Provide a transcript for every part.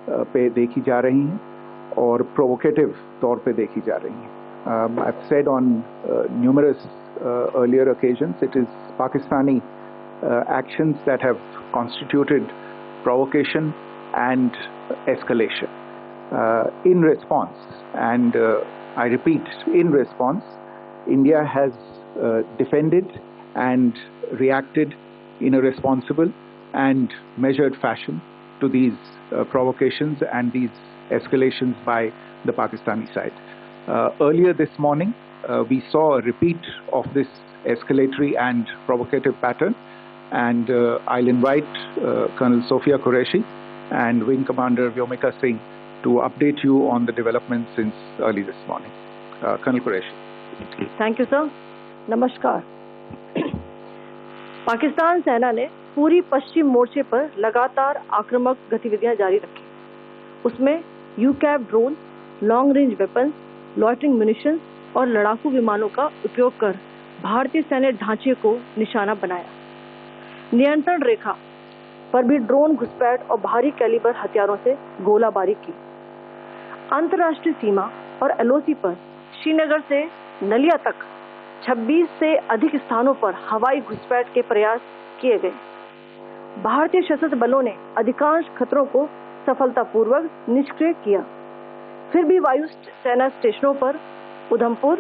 पे देखी जा रही हैं और प्रोवोकेटिव तौर पे देखी जा रही हैं. I've said on numerous earlier occasions, it is Pakistani actions that have constituted provocation and escalation. In response, and I repeat, in response, India has defended and reacted in a responsible and measured fashion to these provocations and these escalations by the Pakistani side. Earlier this morning, we saw a repeat of this escalatory and provocative pattern, and I'll invite Colonel Sophia Qureshi and Wing Commander Vyomika Singh to update you on the developments since early this morning. Colonel Qureshi. Thank you, sir. नमस्कार. पाकिस्तान सेना ने पूरी पश्चिम मोर्चे पर लगातार आक्रामक गतिविधियां जारी रखी. उसमें UCAV drone, long range weapons, loitering munitions और लड़ाकू विमानों का उपयोग कर भारतीय सैन्य ढांचे को निशाना बनाया. नियंत्रण रेखा पर भी ड्रोन घुसपैठ और भारी कैलिबर हथियारों से गोलाबारी की. अंतर्राष्ट्रीय सीमा और एलओसी पर श्रीनगर से नलिया तक 26 से अधिक स्थानों पर हवाई घुसपैठ के प्रयास किए गए. भारतीय सशस्त्र बलों ने अधिकांश खतरों को सफलतापूर्वक निष्क्रिय किया. फिर भी वायु सेना स्टेशनों पर उधमपुर,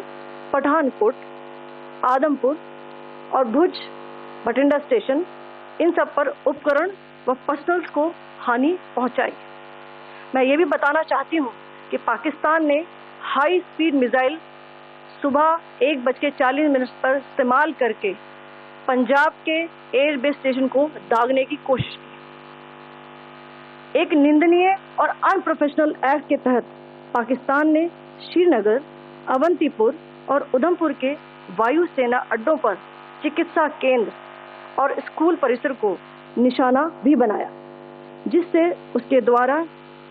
पठानकोट, आदमपुर और भुज बठिंडा स्टेशन, इन सब पर उपकरण व पर्सनल्स को हानि पहुंचाई. मैं ये भी बताना चाहती हूं कि पाकिस्तान ने हाई स्पीड मिसाइल सुबह 1:40 पर इस्तेमाल करके पंजाब के एयरबेस स्टेशन को दागने की कोशिश की. एक निंदनीय और अनप्रोफेशनल एक्ट के तहत पाकिस्तान ने श्रीनगर, अवंतीपुर और उधमपुर के वायु सेना अड्डों पर चिकित्सा केंद्र और स्कूल परिसर को निशाना भी बनाया, जिससे उसके द्वारा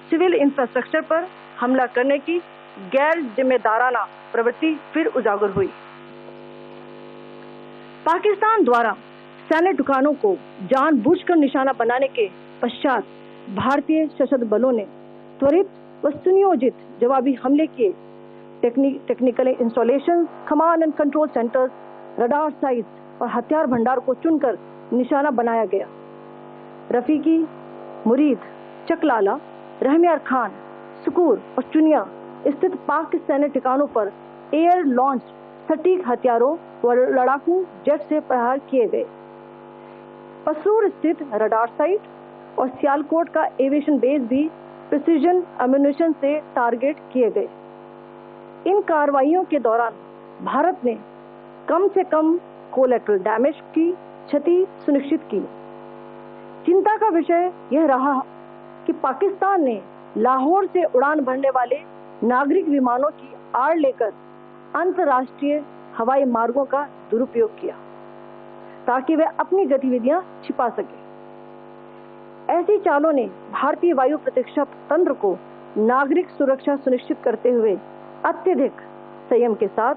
सिविल इंफ्रास्ट्रक्चर पर हमला करने की गैर जिम्मेदाराना प्रवृत्ति फिर उजागर हुई. पाकिस्तान द्वारा सैन्य ठिकानों को जानबूझकर निशाना बनाने के पश्चात भारतीय सशस्त्र बलों ने त्वरित व सुनियोजित जवाबी हमले किए. Technical installation, command and control centres, radar sites और हथियार भंडार को चुनकर निशाना बनाया गया. रफीकी, मुरीद, चकलाला, रहमियार खान, सुकूर और चुनिया स्थित पाक सैन्य ठिकानों पर एयर लॉन्च सटीक हथियारों व लड़ाकू जेट से प्रहार किए गए. पसूर स्थित रडार साइट और सियालकोट का एविएशन बेस भी प्रिसीजन अम्यूनिशन से टारगेट किए गए. इन कार्रवाइयों के दौरान भारत ने कम से कम कोलैटरल डैमेज की क्षति सुनिश्चित की. चिंता का विषय यह रहा कि पाकिस्तान ने लाहौर से उड़ान भरने वाले नागरिक विमानों की आड़ लेकर अंतर्राष्ट्रीय हवाई मार्गों का दुरुपयोग किया ताकि वे अपनी गतिविधियां छिपा सके. ऐसी चालों ने भारतीय वायु प्रतिरक्षा तंत्र को नागरिक सुरक्षा सुनिश्चित करते हुए अत्यधिक संयम के साथ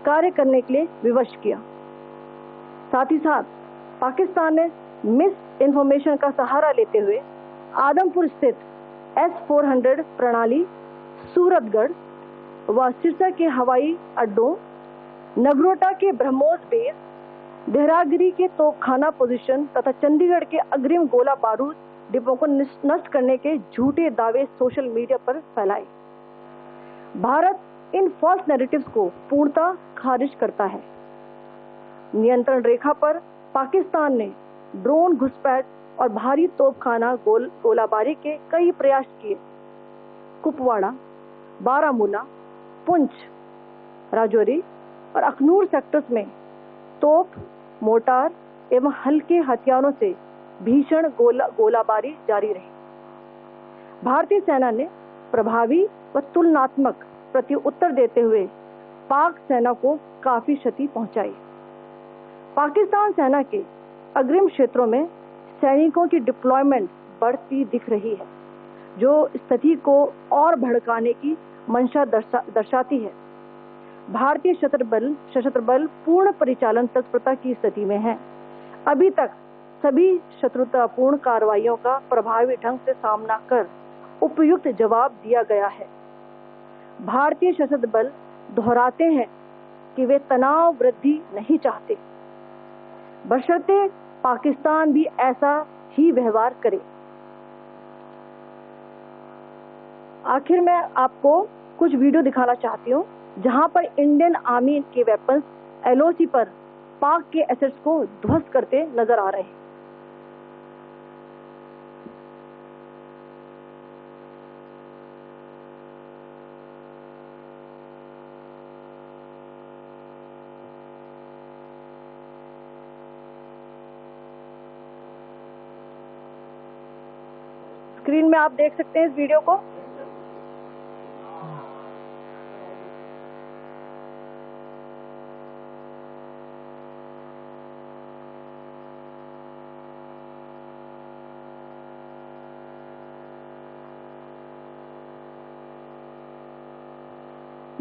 कार्य करने के लिए विवश किया. साथ ही साथ पाकिस्तान ने मिस इन्फॉर्मेशन का सहारा लेते हुए आदमपुर स्थित S-400 प्रणाली, सूरतगढ़ व सिरसा के हवाई अड्डों, नगरोटा के ब्रह्मोस बेस, देहरागिरी के तोपखाना पोजीशन तथा चंडीगढ़ के अग्रिम गोला बारूद डिपों को नष्ट करने के झूठे दावे सोशल मीडिया पर फैलाए. भारत इन फॉल्स नैरेटिव्स को पूर्णतः खारिज करता है. नियंत्रण रेखा पर पाकिस्तान ने ड्रोन घुसपैठ और भारी तोपखाना गोलाबारी के कई प्रयास किए. कुपवाड़ा, बारामूला, पुंछ, राजौरी और अखनूर सेक्टर्स में तोप, मोर्टार एवं हल्के हथियारों से भीषण गोलाबारी जारी रही. भारतीय सेना ने प्रभावी व तुलनात्मक प्रत्युत्तर देते हुए पाक सेना को काफी क्षति पहुंचाई. पाकिस्तान सेना के अग्रिम क्षेत्रों में सैनिकों की डिप्लॉयमेंट बढ़ती दिख रही है, जो स्थिति को और भड़काने की मंशा दर्शाती है. भारतीय सशस्त्र बल पूर्ण परिचालन तत्परता की स्थिति में है. अभी तक सभी शत्रुतापूर्ण कार्रवाइयों का प्रभावी ढंग से सामना कर उपयुक्त जवाब दिया गया है। भारतीय सशस्त्र बल दोहराते हैं कि वे तनाव वृद्धि नहीं चाहते, बशर्ते पाकिस्तान भी ऐसा ही व्यवहार करे। आखिर मैं आपको कुछ वीडियो दिखाना चाहती हूँ जहां पर इंडियन आर्मी के वेपन्स LOC पर पाक के एसेट्स को ध्वस्त करते नजर आ रहे हैं। स्क्रीन में आप देख सकते हैं इस वीडियो को।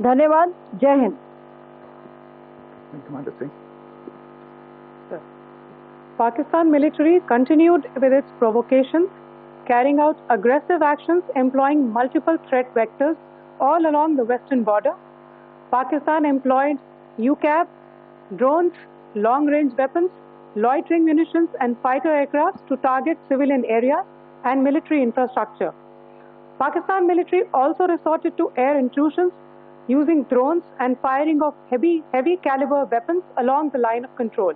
धन्यवाद। जय Hind. Pakistan military continued with its provocations, carrying out aggressive actions employing multiple threat vectors all along the western border. Pakistan employed UCAV, drones, long-range weapons, loitering munitions and fighter aircraft to target civilian areas and military infrastructure. Pakistan military also resorted to air intrusions using drones and firing of heavy caliber weapons along the line of control.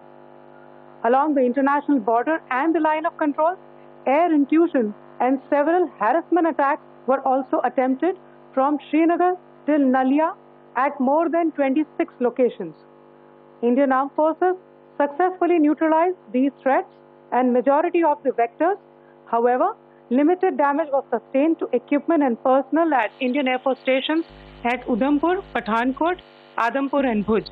Along the international border and the line of control, air intrusion and several harassment attacks were also attempted from Srinagar till Nalia at more than 26 locations. Indian Armed Forces successfully neutralized these threats and majority of the vectors. However, limited damage was sustained to equipment and personnel at Indian Air Force stations at Udhampur, Pathankot, Adampur and Bhuj.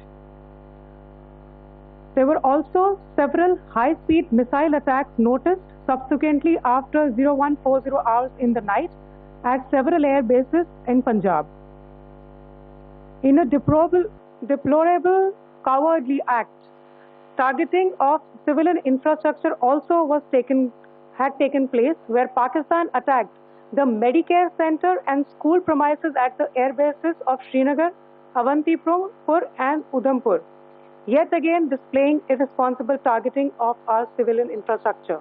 There were also several high-speed missile attacks noticed subsequently after 0140 hours in the night at several air bases in Punjab. In a deplorable cowardly act, targeting of civilian infrastructure also had taken place, where Pakistan attacked the Medicare Center and school premises at the air bases of Srinagar, Avantipur and Udhampur, yet again displaying irresponsible targeting of our civilian infrastructure.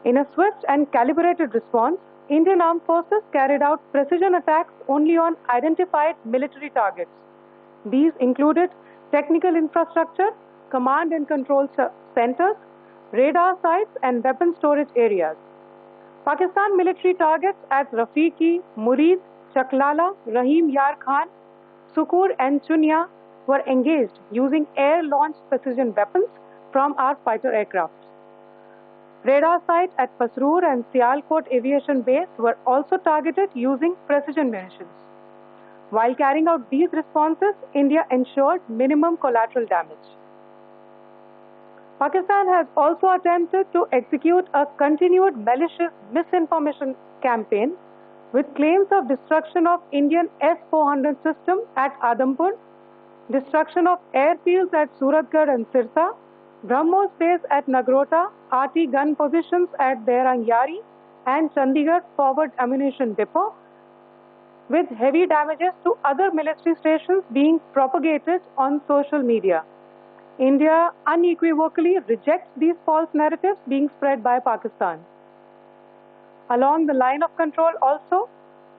In a swift and calibrated response, Indian Armed Forces carried out precision attacks only on identified military targets. These included technical infrastructure, command and control centers, radar sites and weapon storage areas. Pakistan military targets at Rafiqi, Murid, Chaklala, Rahim Yar Khan, Sukur and Chunya were engaged using air-launched precision weapons from our fighter aircraft. Radar sites at Pasroor and Sialkot Aviation Base were also targeted using precision munitions. While carrying out these responses, India ensured minimum collateral damage. Pakistan has also attempted to execute a continued malicious misinformation campaign with claims of destruction of Indian S-400 system at Adampur, destruction of airfields at Suratgarh and Sirsa, BrahMos base at Nagrota, RT gun positions at Dehrangyari and Chandigarh forward ammunition depot, with heavy damages to other military stations being propagated on social media. India unequivocally rejects these false narratives being spread by Pakistan. Along the line of control also,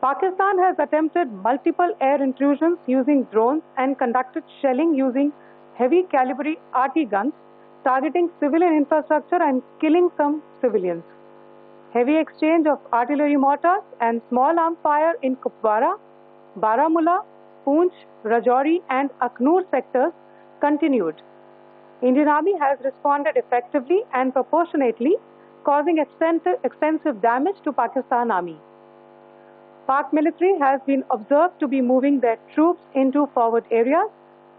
Pakistan has attempted multiple air intrusions using drones and conducted shelling using heavy caliber RT guns, targeting civilian infrastructure and killing some civilians. Heavy exchange of artillery mortars and small arms fire in Kupwara, Baramulla, Poonch, Rajouri and Aknoor sectors continued. Indian Army has responded effectively and proportionately, causing extensive damage to Pakistan Army. Pak military has been observed to be moving their troops into forward areas,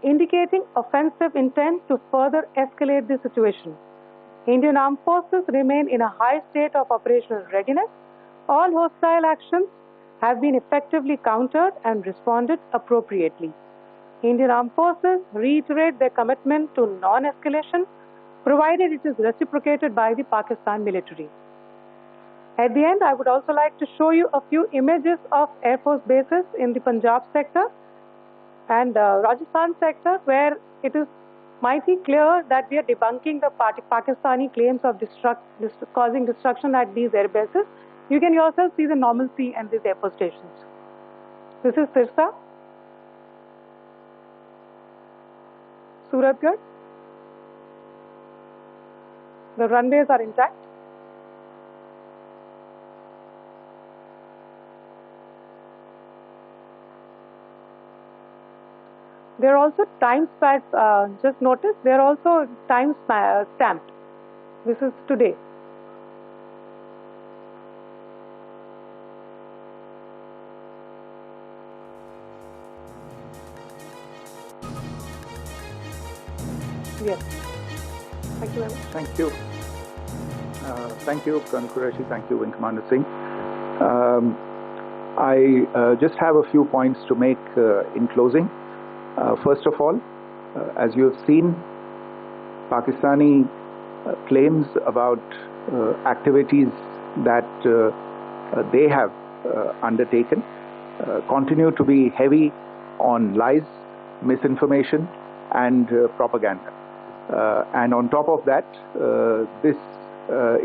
indicating offensive intent to further escalate the situation. Indian Armed Forces remain in a high state of operational readiness. All hostile actions have been effectively countered and responded appropriately. Indian Armed Forces reiterate their commitment to non-escalation, provided it is reciprocated by the Pakistan military. At the end, I would also like to show you a few images of Air Force bases in the Punjab sector and Rajasthan sector, where it is mighty clear that we are debunking the Pakistani claims of causing destruction at these air bases. You can yourself see the normalcy and these air force stations. This is Sirsa, Suratgarh. The runways are intact. There are also time stamps, just notice, they are also time stamped. This is today. Yes. Thank you very much. Thank you. Thank you, Colonel Qureshi. Thank you, Wing Commander Singh. I just have a few points to make in closing. First of all, as you have seen, Pakistani claims about activities that they have undertaken continue to be heavy on lies, misinformation, and propaganda. And on top of that, this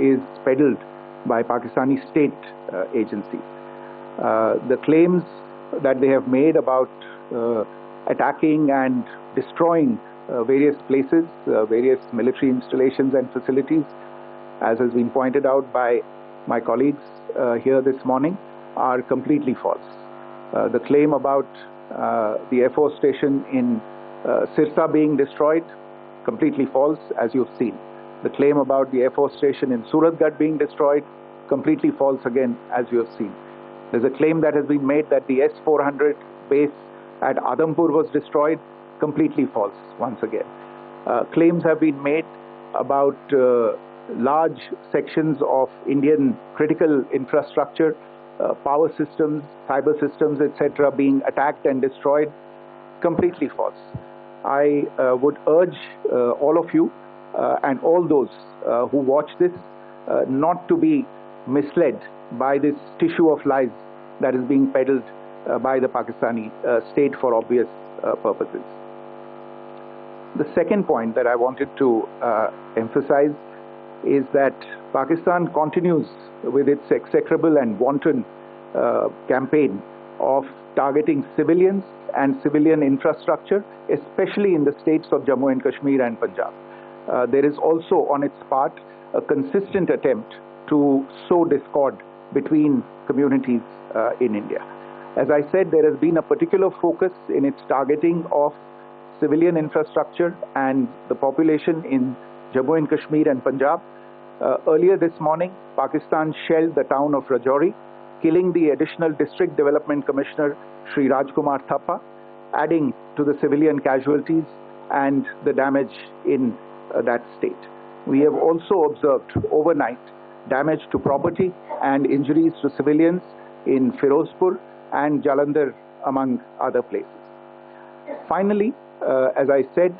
is peddled by Pakistani state agencies. The claims that they have made about attacking and destroying various places, various military installations and facilities, as has been pointed out by my colleagues here this morning, are completely false. The claim about the Air Force station in Sirsa being destroyed, completely false, as you've seen. The claim about the Air Force station in Suratgarh being destroyed, completely false again, as you have seen. There's a claim that has been made that the S-400 base at Adampur was destroyed, completely false once again. Claims have been made about large sections of Indian critical infrastructure, power systems, cyber systems, etc. being attacked and destroyed, completely false. I would urge all of you and all those who watch this not to be misled by this tissue of lies that is being peddled by the Pakistani state for obvious purposes. The second point that I wanted to emphasize is that Pakistan continues with its execrable and wanton campaign of targeting civilians and civilian infrastructure, especially in the states of Jammu and Kashmir and Punjab. There is also on its part a consistent attempt to sow discord between communities in India. As I said, there has been a particular focus in its targeting of civilian infrastructure and the population in Jammu and Kashmir and Punjab. Earlier this morning, Pakistan shelled the town of Rajouri, killing the additional District Development Commissioner, Sri Rajkumar Thappa, adding to the civilian casualties and the damage in that state. We have also observed overnight damage to property and injuries to civilians in Firozpur and Jalandhar, among other places. Finally, as I said,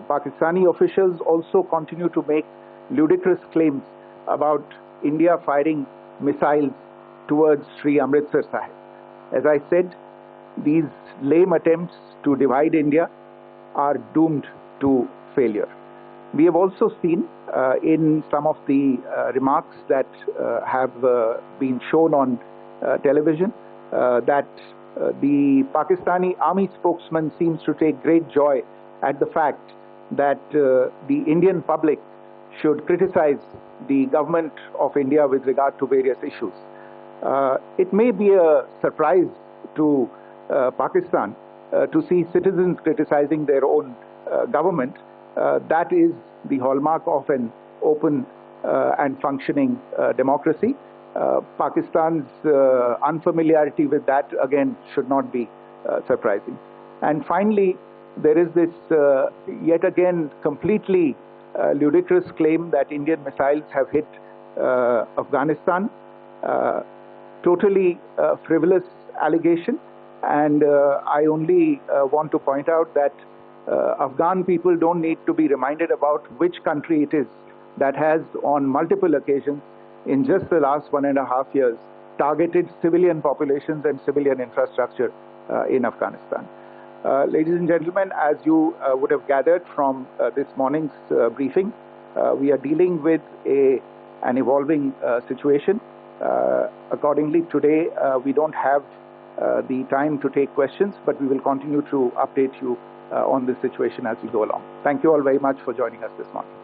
Pakistani officials also continue to make ludicrous claims about India firing missiles towards Sri Amritsar Sahib. As I said, these lame attempts to divide India are doomed to failure. We have also seen in some of the remarks that have been shown on television that the Pakistani army spokesman seems to take great joy at the fact that the Indian public should criticize the government of India with regard to various issues. It may be a surprise to Pakistan to see citizens criticizing their own government. That is the hallmark of an open and functioning democracy. Pakistan's unfamiliarity with that, again, should not be surprising. And finally, there is this yet again completely ludicrous claim that Indian missiles have hit Afghanistan. Totally frivolous allegation, and I only want to point out that Afghan people don't need to be reminded about which country it is that has on multiple occasions in just the last 1.5 years, targeted civilian populations and civilian infrastructure in Afghanistan. Ladies and gentlemen, as you would have gathered from this morning's briefing, we are dealing with an evolving situation. Accordingly, today we don't have the time to take questions, but we will continue to update you on this situation as we go along. Thank you all very much for joining us this morning.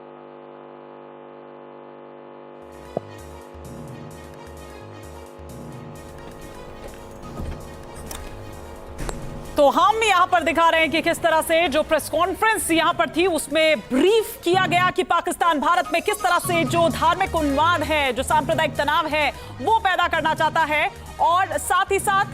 तो हम यहाँ पर दिखा रहे हैं कि किस तरह से जो प्रेस कॉन्फ्रेंस यहाँ पर थी उसमें ब्रीफ किया गया कि पाकिस्तान भारत में किस तरह से जो धार्मिक उन्माद है, जो सांप्रदायिक तनाव है, वो पैदा करना चाहता है और साथ ही साथ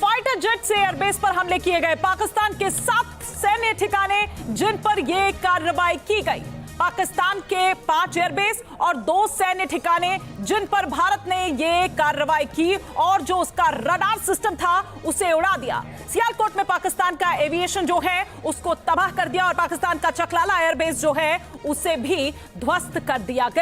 फाइटर जेट से एयरबेस पर हमले किए गए। पाकिस्तान के 7 सैन्य ठिकाने जिन पर यह कार्रवाई की गई, पाकिस्तान के 5 एयरबेस और 2 सैन्य ठिकाने जिन पर भारत ने यह कार्रवाई की और जो उसका रडार सिस्टम था उसे उड़ा दिया। सियालकोट में पाकिस्तान का एविएशन जो है उसको तबाह कर दिया और पाकिस्तान का चकलाला एयरबेस जो है उसे भी ध्वस्त कर दिया गया।